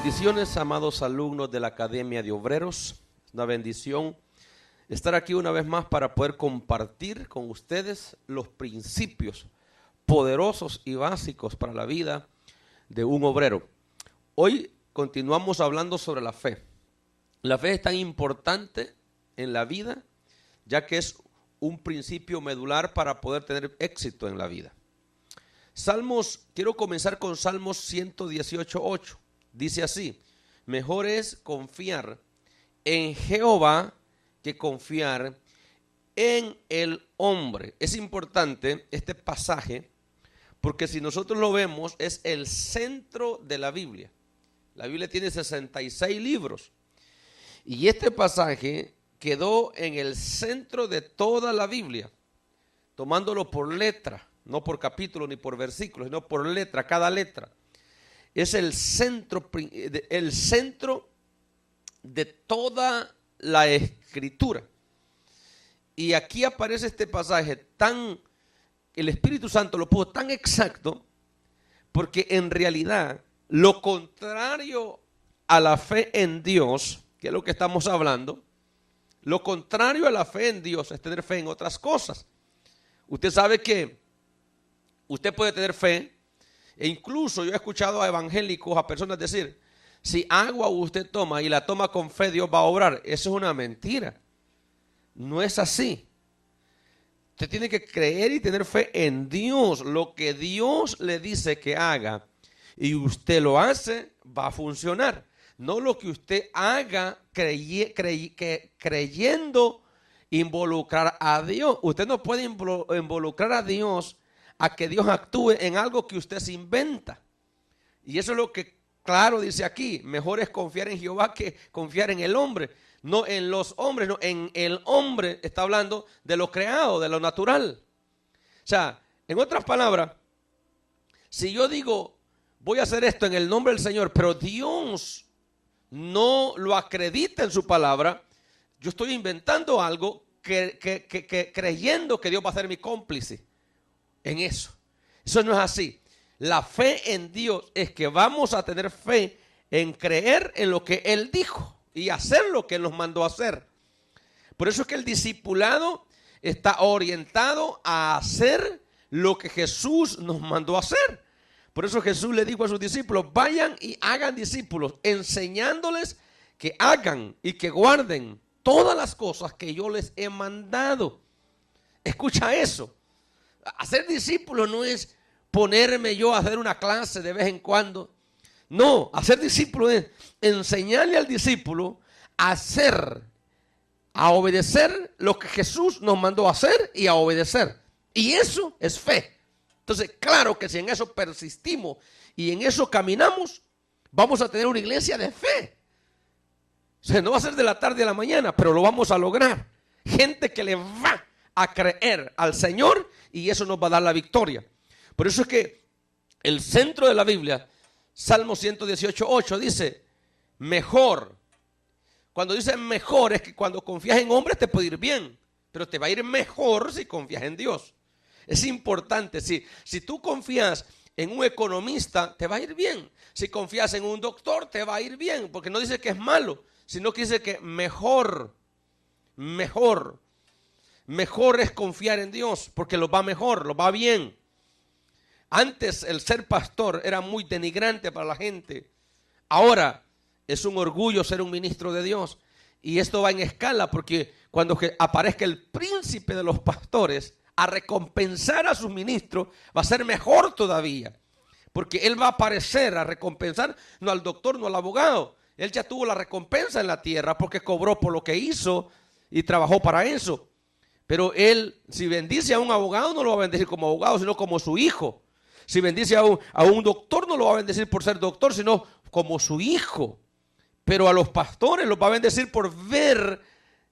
Bendiciones, amados alumnos de la Academia de Obreros. Es una bendición estar aquí una vez más para poder compartir con ustedes los principios poderosos y básicos para la vida de un obrero. Hoy continuamos hablando sobre la fe. La fe es tan importante en la vida, ya que es un principio medular para poder tener éxito en la vida. Quiero comenzar con Salmos 118:8. Dice así: mejor es confiar en Jehová que confiar en el hombre. Es importante este pasaje porque si nosotros lo vemos es el centro de la Biblia. La Biblia tiene 66 libros y este pasaje quedó en el centro de toda la Biblia, tomándolo por letra, no por capítulo ni por versículo, sino por letra, cada letra. Es el centro de toda la escritura. Y aquí aparece este pasaje el Espíritu Santo lo puso tan exacto, porque en realidad lo contrario a la fe en Dios, que es lo que estamos hablando, lo contrario a la fe en Dios es tener fe en otras cosas. Usted sabe que usted puede tener fe, e incluso yo he escuchado a evangélicos, a personas decir: si agua usted toma y la toma con fe, Dios va a obrar. Eso es una mentira. No es así. Usted tiene que creer y tener fe en Dios. Lo que Dios le dice que haga y usted lo hace, va a funcionar. No lo que usted haga creyendo involucrar a Dios. Usted no puede involucrar a Dios a que Dios actúe en algo que usted se inventa. Y eso es lo que claro dice aquí: mejor es confiar en Jehová que confiar en el hombre. No en los hombres, no, en el hombre. Está hablando de lo creado, de lo natural. O sea, en otras palabras, si yo digo voy a hacer esto en el nombre del Señor, pero Dios no lo acredita en su palabra, yo estoy inventando algo creyendo que Dios va a ser mi cómplice en eso. Eso no es así. La fe en Dios es que vamos a tener fe en creer en lo que Él dijo y hacer lo que Él nos mandó a hacer. Por eso es que el discipulado está orientado a hacer lo que Jesús nos mandó a hacer. Por eso Jesús le dijo a sus discípulos: vayan y hagan discípulos, enseñándoles que hagan y que guarden todas las cosas que yo les he mandado. Escucha eso. Hacer discípulos no es ponerme yo a hacer una clase de vez en cuando. No, hacer discípulos es enseñarle al discípulo a hacer, a obedecer lo que Jesús nos mandó a hacer y a obedecer. Y eso es fe. Entonces, claro que si en eso persistimos y en eso caminamos, vamos a tener una iglesia de fe. O sea, no va a ser de la tarde a la mañana, pero lo vamos a lograr. Gente que le va a creer al Señor y eso nos va a dar la victoria. Por eso es que el centro de la Biblia, Salmo 118:8 dice: mejor. Cuando dice mejor es que cuando confías en hombres te puede ir bien, pero te va a ir mejor si confías en Dios. Es importante. Si tú confías en un economista, te va a ir bien. Si confías en un doctor, te va a ir bien, porque no dice que es malo, sino que dice que mejor es confiar en Dios, porque lo va mejor, lo va bien. Antes el ser pastor era muy denigrante para la gente. Ahora es un orgullo ser un ministro de Dios. Y esto va en escala, porque cuando aparezca el príncipe de los pastores a recompensar a sus ministros, va a ser mejor todavía. Porque él va a aparecer a recompensar no al doctor, no al abogado. Él ya tuvo la recompensa en la tierra porque cobró por lo que hizo y trabajó para eso. Pero él, si bendice a un abogado, no lo va a bendecir como abogado, sino como su hijo. Si bendice a un doctor, no lo va a bendecir por ser doctor, sino como su hijo. Pero a los pastores los va a bendecir por haber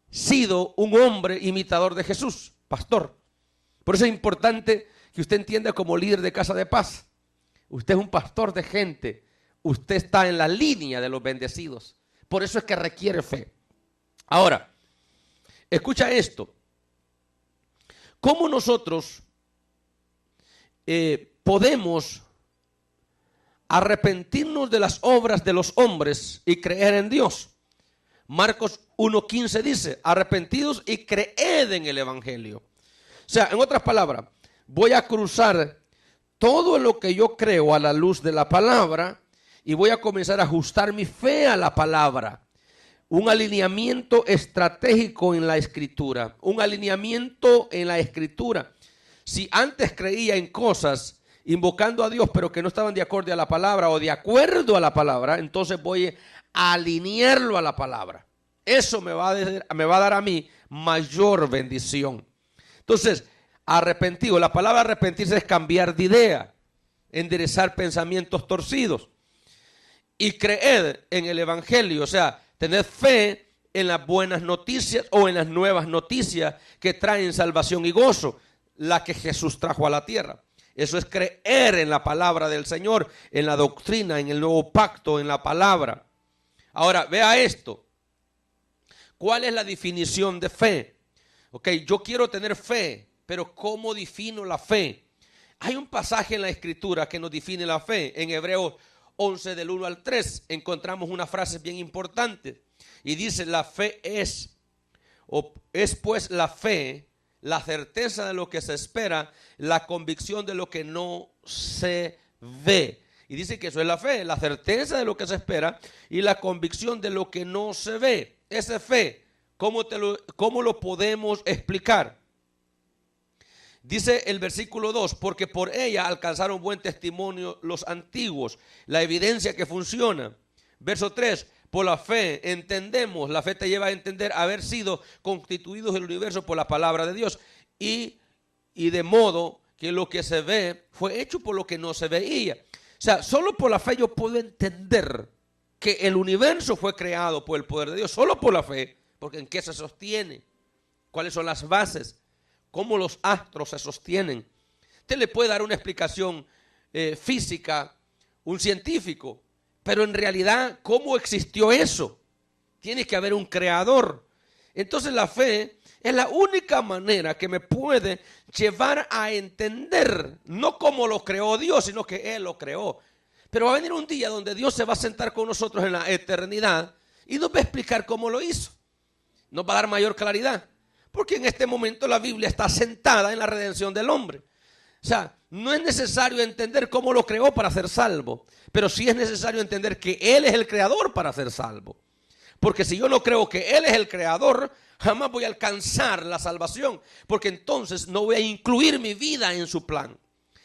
sido un hombre imitador de Jesús, pastor. Por eso es importante que usted entienda como líder de Casa de Paz. Usted es un pastor de gente. Usted está en la línea de los bendecidos. Por eso es que requiere fe. Ahora, escucha esto. ¿Cómo nosotros podemos arrepentirnos de las obras de los hombres y creer en Dios. Marcos 1:15 dice, arrepentidos y creed en el evangelio. O sea, en otras palabras, voy a cruzar todo lo que yo creo a la luz de la palabra y voy a comenzar a ajustar mi fe a la palabra. Un alineamiento estratégico en la escritura, un alineamiento en la escritura. Si antes creía en cosas invocando a Dios, pero que no estaban de acuerdo a la palabra o de acuerdo a la palabra, entonces voy a alinearlo a la palabra. Eso me va a dar a mí mayor bendición. Entonces, arrepentido, la palabra arrepentirse es cambiar de idea, enderezar pensamientos torcidos y creer en el evangelio, o sea, tener fe en las buenas noticias o en las nuevas noticias que traen salvación y gozo, la que Jesús trajo a la tierra. Eso es creer en la palabra del Señor, en la doctrina, en el nuevo pacto, en la palabra. Ahora, vea esto. ¿Cuál es la definición de fe? Ok, yo quiero tener fe, pero ¿cómo defino la fe? Hay un pasaje en la Escritura que nos define la fe. En Hebreos 11 del 1 al 3 encontramos una frase bien importante. Y dice, la fe es pues la fe, la certeza de lo que se espera, la convicción de lo que no se ve. Y dice que eso es la fe, la certeza de lo que se espera y la convicción de lo que no se ve. Esa fe, ¿cómo lo podemos explicar? Dice el versículo 2, porque por ella alcanzaron buen testimonio los antiguos, la evidencia que funciona. Verso 3, por la fe entendemos, la fe te lleva a entender haber sido constituidos el universo por la palabra de Dios y de modo que lo que se ve fue hecho por lo que no se veía. O sea, solo por la fe yo puedo entender que el universo fue creado por el poder de Dios, solo por la fe, porque ¿en qué se sostiene? ¿Cuáles son las bases? ¿Cómo los astros se sostienen? Usted le puede dar una explicación física, un científico, pero en realidad, ¿cómo existió eso? Tiene que haber un creador. Entonces la fe es la única manera que me puede llevar a entender, no cómo lo creó Dios, sino que Él lo creó. Pero va a venir un día donde Dios se va a sentar con nosotros en la eternidad y nos va a explicar cómo lo hizo. Nos va a dar mayor claridad. Porque en este momento la Biblia está sentada en la redención del hombre. O sea, no es necesario entender cómo lo creó para ser salvo, pero sí es necesario entender que Él es el creador para ser salvo. Porque si yo no creo que Él es el creador, jamás voy a alcanzar la salvación, porque entonces no voy a incluir mi vida en su plan.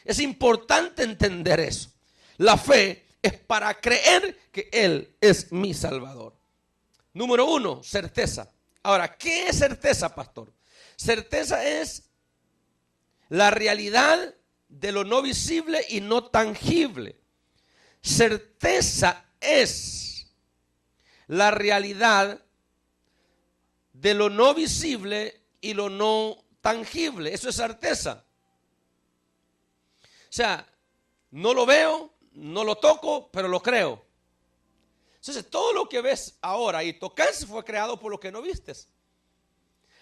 Es importante entender eso. La fe es para creer que Él es mi Salvador. Número 1, certeza. Ahora, ¿qué es certeza, pastor? Certeza es la realidad de lo no visible y no tangible. Certeza es la realidad de lo no visible y lo no tangible. Eso es certeza. O sea, no lo veo, no lo toco, pero lo creo. Entonces, todo lo que ves ahora y tocas fue creado por lo que no vistes.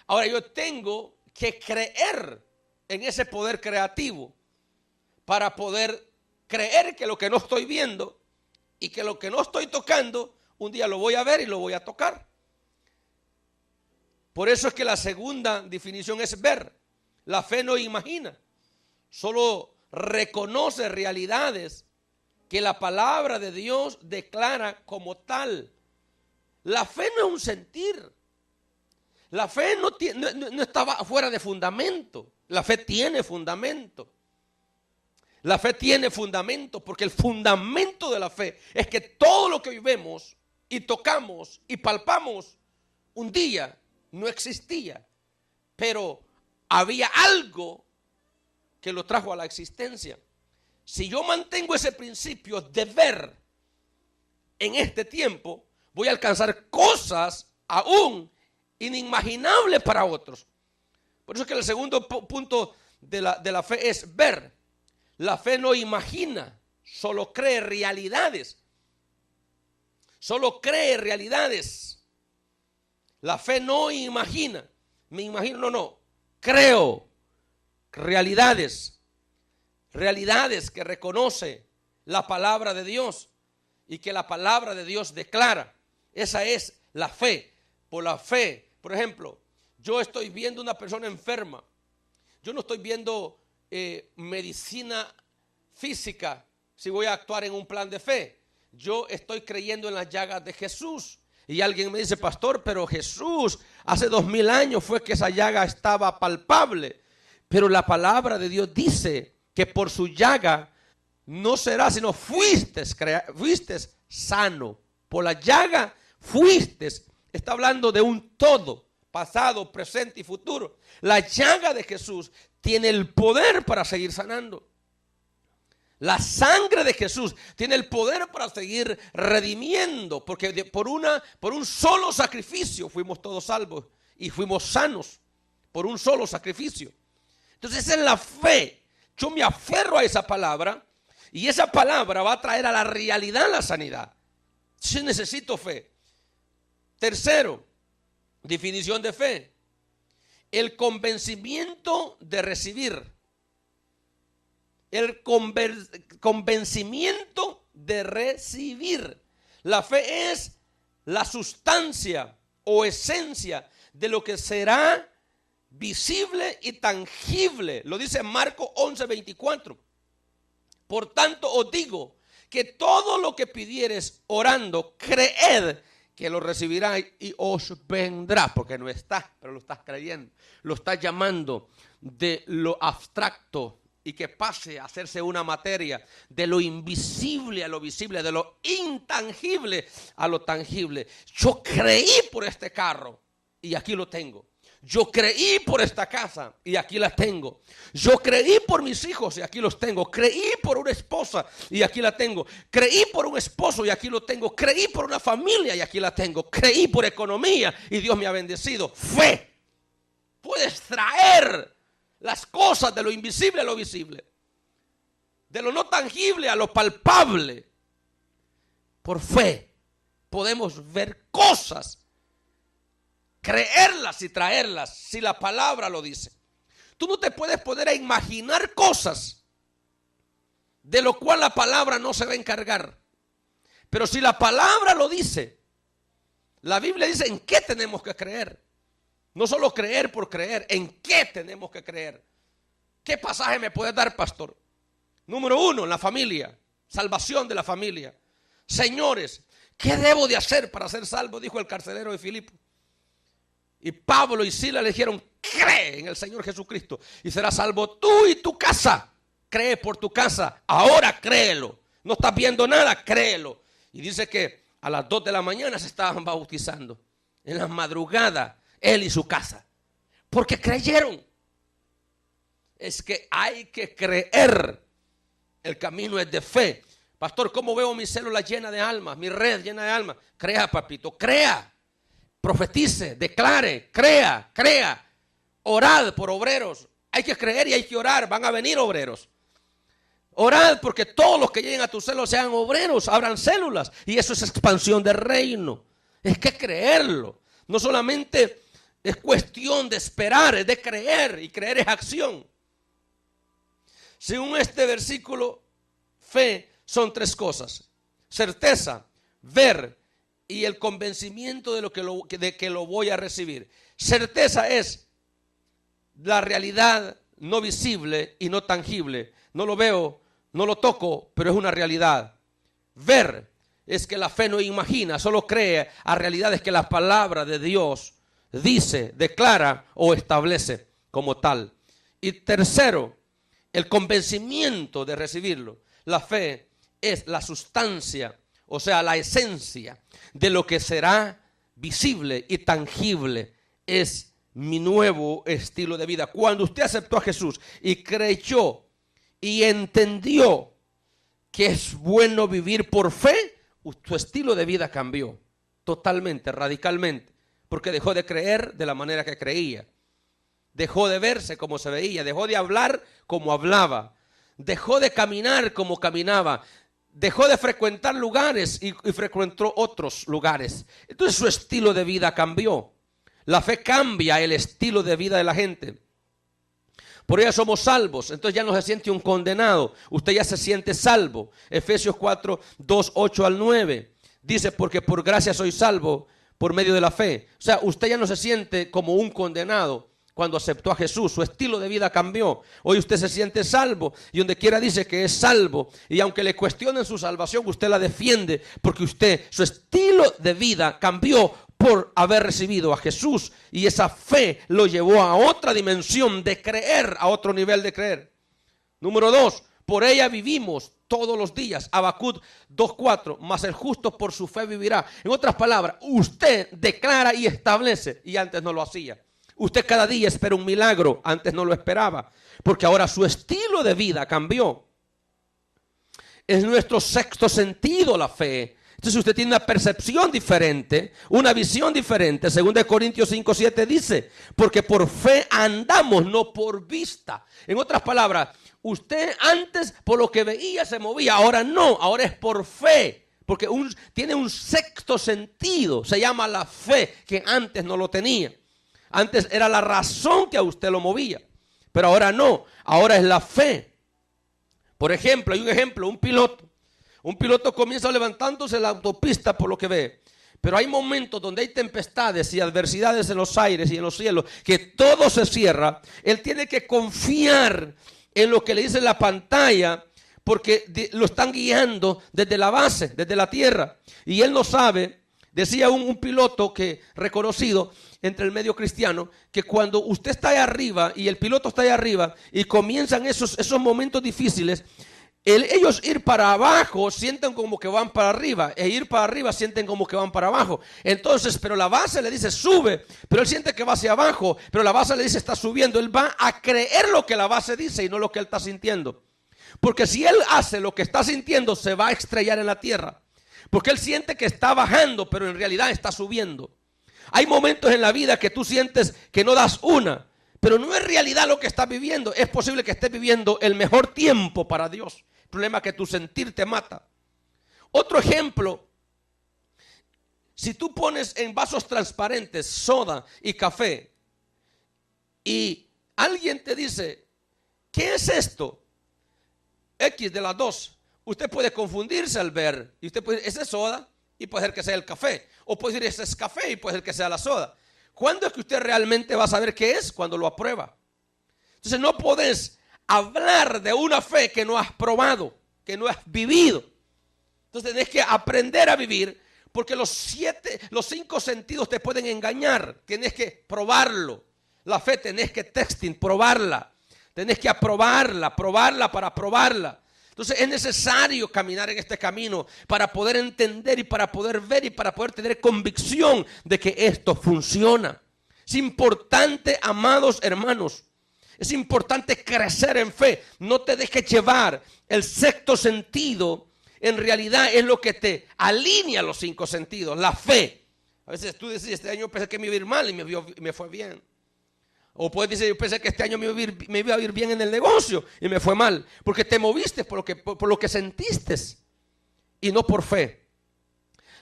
Ahora, yo tengo que creer en ese poder creativo para poder creer que lo que no estoy viendo y que lo que no estoy tocando, un día lo voy a ver y lo voy a tocar. Por eso es que la segunda definición es ver. La fe no imagina, solo reconoce realidades que la palabra de Dios declara como tal. La fe no es un sentir. La fe no está fuera de fundamento. La fe tiene fundamento. La fe tiene fundamento porque el fundamento de la fe es que todo lo que hoy vemos y tocamos y palpamos un día no existía, pero había algo que lo trajo a la existencia. Si yo mantengo ese principio de ver en este tiempo, voy a alcanzar cosas aún inimaginables para otros. Por eso es que el segundo punto de la fe es ver. La fe no imagina, solo cree realidades. Solo cree realidades. La fe no imagina. Me imagino, no. Creo realidades. Realidades que reconoce la palabra de Dios y que la palabra de Dios declara. Esa es la fe. Por la fe, por ejemplo, yo estoy viendo una persona enferma. Yo no estoy viendo medicina física si voy a actuar en un plan de fe. Yo estoy creyendo en las llagas de Jesús. Y alguien me dice, pastor, pero Jesús hace 2000 años fue que esa llaga estaba palpable. Pero la palabra de Dios dice que por su llaga no será, sino fuiste sano. Por la llaga fuiste. Está hablando de un todo, pasado, presente y futuro. La llaga de Jesús tiene el poder para seguir sanando. La sangre de Jesús tiene el poder para seguir redimiendo, porque por un solo sacrificio fuimos todos salvos y fuimos sanos por un solo sacrificio. Entonces en la fe yo me aferro a esa palabra y esa palabra va a traer a la realidad la sanidad. Si necesito fe. Tercero, definición de fe: el convencimiento de recibir. El convencimiento de recibir. La fe es la sustancia o esencia de lo que será visible y tangible. Lo dice Marcos 11:24. Por tanto os digo que todo lo que pidieres orando, creed que lo recibirá y os vendrá. Porque no está, pero lo estás creyendo. Lo estás llamando de lo abstracto y que pase a hacerse una materia, de lo invisible a lo visible, de lo intangible a lo tangible. Yo creí por este carro y aquí lo tengo. Yo creí por esta casa y aquí la tengo. Yo creí por mis hijos y aquí los tengo. Creí por una esposa y aquí la tengo. Creí por un esposo y aquí lo tengo. Creí por una familia y aquí la tengo. Creí por economía y Dios me ha bendecido. Fe. Puedes traer las cosas de lo invisible a lo visible, de lo no tangible a lo palpable. Por fe podemos ver cosas, creerlas y traerlas si la palabra lo dice. Tú no te puedes poner a imaginar cosas de lo cual la palabra no se va a encargar. Pero si la palabra lo dice, la Biblia dice en qué tenemos que creer. No solo creer por creer, ¿en qué tenemos que creer? ¿Qué pasaje me puede dar, pastor? Número 1, en la familia, salvación de la familia. Señores, ¿qué debo de hacer para ser salvo? Dijo el carcelero de Filipo. Y Pablo y Silas le dijeron, cree en el Señor Jesucristo y serás salvo tú y tu casa. Cree por tu casa, ahora créelo. No estás viendo nada, créelo. Y dice que a las 2 de la mañana se estaban bautizando. En la madrugada, él y su casa, porque creyeron. Es que hay que creer. El camino es de fe. Pastor, ¿cómo veo mis células llenas de almas, mi red llena de almas? Crea, papito, crea. Profetice, declare, crea. Orad por obreros. Hay que creer y hay que orar. Van a venir obreros. Orad porque todos los que lleguen a tus células sean obreros, abran células. Y eso es expansión del reino. Es que creerlo. No solamente es cuestión de esperar, es de creer, y creer es acción. Según este versículo, fe son 3 cosas: certeza, ver y el convencimiento de que lo voy a recibir. Certeza es la realidad no visible y no tangible. No lo veo, no lo toco, pero es una realidad. Ver es que la fe no imagina, solo cree a realidades que la palabra de Dios dice, declara o establece como tal. Y tercero, el convencimiento de recibirlo. La fe es la sustancia, o sea, la esencia de lo que será visible y tangible. Es mi nuevo estilo de vida. Cuando usted aceptó a Jesús y creyó y entendió que es bueno vivir por fe, tu estilo de vida cambió totalmente, radicalmente, porque dejó de creer de la manera que creía, dejó de verse como se veía, dejó de hablar como hablaba, dejó de caminar como caminaba, dejó de frecuentar lugares y frecuentó otros lugares. Entonces su estilo de vida cambió. La fe cambia el estilo de vida de la gente. Por ella somos salvos. Entonces ya no se siente un condenado. Usted ya se siente salvo. Efesios 4, 2, 8 al 9. Dice, porque por gracia soy salvo por medio de la fe. O sea, usted ya no se siente como un condenado cuando aceptó a Jesús. Su estilo de vida cambió. Hoy usted se siente salvo. Y donde quiera dice que es salvo. Y aunque le cuestionen su salvación, usted la defiende. Porque su estilo de vida cambió por haber recibido a Jesús, y esa fe lo llevó a otra dimensión de creer, a otro nivel de creer. Número 2, por ella vivimos todos los días. Habacuc 2:4, mas el justo por su fe vivirá. En otras palabras, usted declara y establece, y antes no lo hacía. Usted cada día espera un milagro, antes no lo esperaba, porque ahora su estilo de vida cambió. Es nuestro sexto sentido la fe. Entonces usted tiene una percepción diferente, una visión diferente. 2 Corintios 5:7 dice, porque por fe andamos, no por vista. En otras palabras, usted antes por lo que veía se movía, ahora no, ahora es por fe. Porque tiene un sexto sentido, se llama la fe, que antes no lo tenía. Antes era la razón que a usted lo movía, pero ahora no, ahora es la fe. Por ejemplo, hay un ejemplo, un piloto. Un piloto comienza levantándose en la autopista por lo que ve. Pero hay momentos donde hay tempestades y adversidades en los aires y en los cielos, que todo se cierra. Él tiene que confiar en lo que le dice la pantalla, porque lo están guiando desde la base, desde la tierra. Y él no sabe, decía un piloto reconocido entre el medio cristiano, que cuando usted está ahí arriba y el piloto está ahí arriba y comienzan esos momentos difíciles, ellos ir para abajo sienten como que van para arriba, e ir para arriba sienten como que van para abajo. Entonces, pero la base le dice sube, pero él siente que va hacia abajo, pero la base le dice está subiendo. Él va a creer lo que la base dice y no lo que él está sintiendo. Porque si él hace lo que está sintiendo, se va a estrellar en la tierra. Porque él siente que está bajando, pero en realidad está subiendo. Hay momentos en la vida que tú sientes que no das una, pero no es realidad lo que estás viviendo. Es posible que estés viviendo el mejor tiempo para Dios. El problema es que tu sentir te mata. Otro ejemplo, si tú pones en vasos transparentes soda y café y alguien te dice, ¿qué es esto? X de las dos. Usted puede confundirse al ver y usted puede decir, ese es soda y puede ser que sea el café. O puede decir, ese es café y puede ser que sea la soda. ¿Cuándo es que usted realmente va a saber qué es? Cuando lo aprueba. Entonces no podés hablar de una fe que no has probado, que no has vivido. Entonces tenés que aprender a vivir, porque los 5 sentidos te pueden engañar. Tienes que probarlo. La fe tenés que probarla. Tenés que probarla para probarla. Entonces es necesario caminar en este camino para poder entender y para poder ver y para poder tener convicción de que esto funciona. Es importante, amados hermanos, es importante crecer en fe. No te dejes llevar. El sexto sentido en realidad es lo que te alinea los 5 sentidos, la fe. A veces tú dices, este año pensé que me iba a ir mal y me fue bien. O puedes decir, yo pensé que este año me iba a ir bien en el negocio y me fue mal. Porque te moviste por lo que sentiste y no por fe.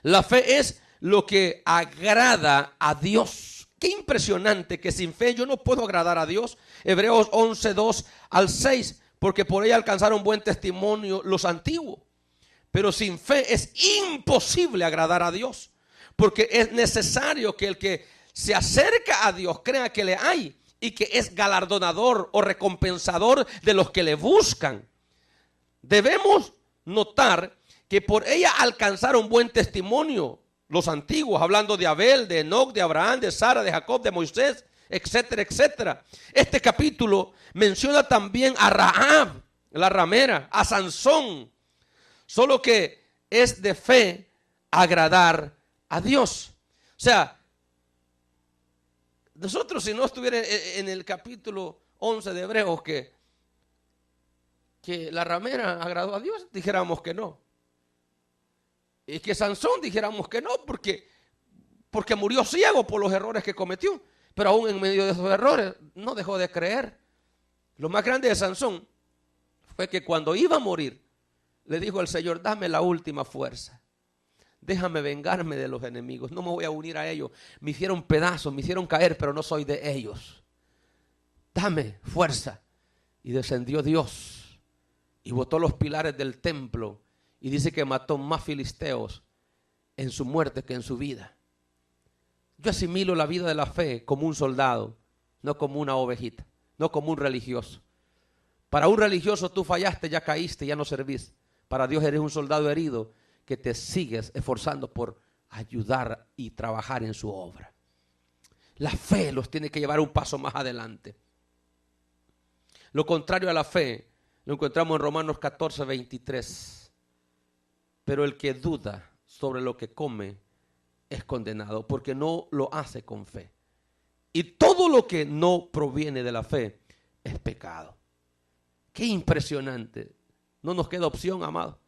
La fe es lo que agrada a Dios. Qué impresionante que sin fe yo no puedo agradar a Dios. Hebreos 11, 2 al 6. Porque por ella alcanzaron buen testimonio los antiguos. Pero sin fe es imposible agradar a Dios. Porque es necesario que el que se acerca a Dios crea que le hay y que es galardonador o recompensador de los que le buscan. Debemos notar que por ella alcanzaron buen testimonio los antiguos, hablando de Abel, de Enoc, de Abraham, de Sara, de Jacob, de Moisés, etcétera, etcétera. Este capítulo menciona también a Rahab, la ramera, a Sansón, solo que es de fe agradar a Dios. O sea, nosotros si no estuviera en el capítulo 11 de Hebreos que la ramera agradó a Dios, dijéramos que no. Y que Sansón dijéramos que no, porque murió ciego por los errores que cometió. Pero aún en medio de esos errores no dejó de creer. Lo más grande de Sansón fue que cuando iba a morir, le dijo al Señor, dame la última fuerza. Déjame vengarme de los enemigos. No me voy a unir a ellos. Me hicieron pedazos, me hicieron caer, pero no soy de ellos. Dame fuerza. y descendió Dios y botó los pilares del templo y dice que mató más filisteos en su muerte que en su vida. Yo asimilo la vida de la fe como un soldado, no como una ovejita, no como un religioso. Para un religioso tú fallaste, ya caíste, ya no servís. Para Dios eres un soldado herido que te sigues esforzando por ayudar y trabajar en su obra. La fe los tiene que llevar un paso más adelante. Lo contrario a la fe lo encontramos en Romanos 14, 23. Pero el que duda sobre lo que come es condenado porque no lo hace con fe. Y todo lo que no proviene de la fe es pecado. Qué impresionante. No nos queda opción, amado.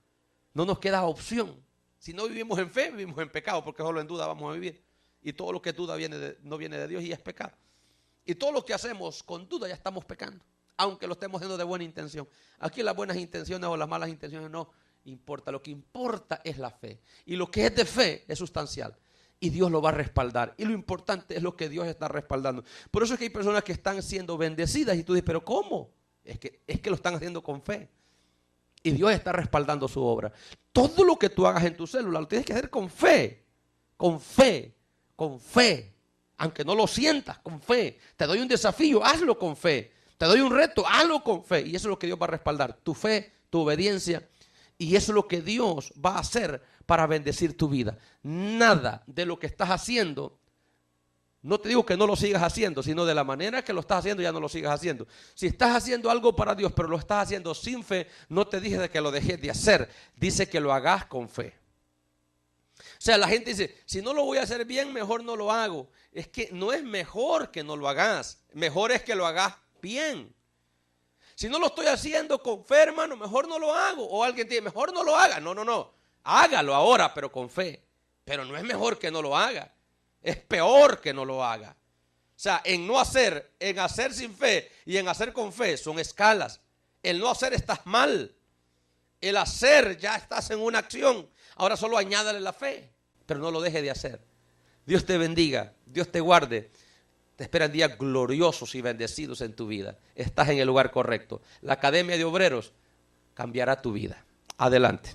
No nos queda opción. Si no vivimos en fe, vivimos en pecado, porque solo en duda vamos a vivir. Y todo lo que duda no viene de Dios y es pecado. Y todo lo que hacemos con duda ya estamos pecando, aunque lo estemos haciendo de buena intención. Aquí las buenas intenciones o las malas intenciones no importa. Lo que importa es la fe. Y lo que es de fe es sustancial. Y Dios lo va a respaldar. Y lo importante es lo que Dios está respaldando. Por eso es que hay personas que están siendo bendecidas y tú dices, ¿pero cómo? Es que lo están haciendo con fe. Y Dios está respaldando su obra. Todo lo que tú hagas en tu célula lo tienes que hacer con fe. Con fe. Con fe. Aunque no lo sientas, con fe. Te doy un desafío, hazlo con fe. Te doy un reto, hazlo con fe. Y eso es lo que Dios va a respaldar. Tu fe, tu obediencia. Y eso es lo que Dios va a hacer para bendecir tu vida. Nada de lo que estás haciendo, no te digo que no lo sigas haciendo, sino de la manera que lo estás haciendo ya no lo sigas haciendo. Si estás haciendo algo para Dios, pero lo estás haciendo sin fe, no te dije de que lo dejes de hacer. Dice que lo hagas con fe. O sea, la gente dice, si no lo voy a hacer bien, mejor no lo hago. Es que no es mejor que no lo hagas. Mejor es que lo hagas bien. Si no lo estoy haciendo con fe, hermano, mejor no lo hago. O alguien dice, mejor no lo haga. No. Hágalo ahora, pero con fe. Pero no es mejor que no lo haga. Es peor que no lo haga. O sea, en no hacer, en hacer sin fe y en hacer con fe son escalas. El no hacer estás mal. El hacer ya estás en una acción. Ahora solo añádale la fe, pero no lo deje de hacer. Dios te bendiga, Dios te guarde. Te esperan días gloriosos y bendecidos en tu vida. Estás en el lugar correcto. La Academia de Obreros cambiará tu vida. Adelante.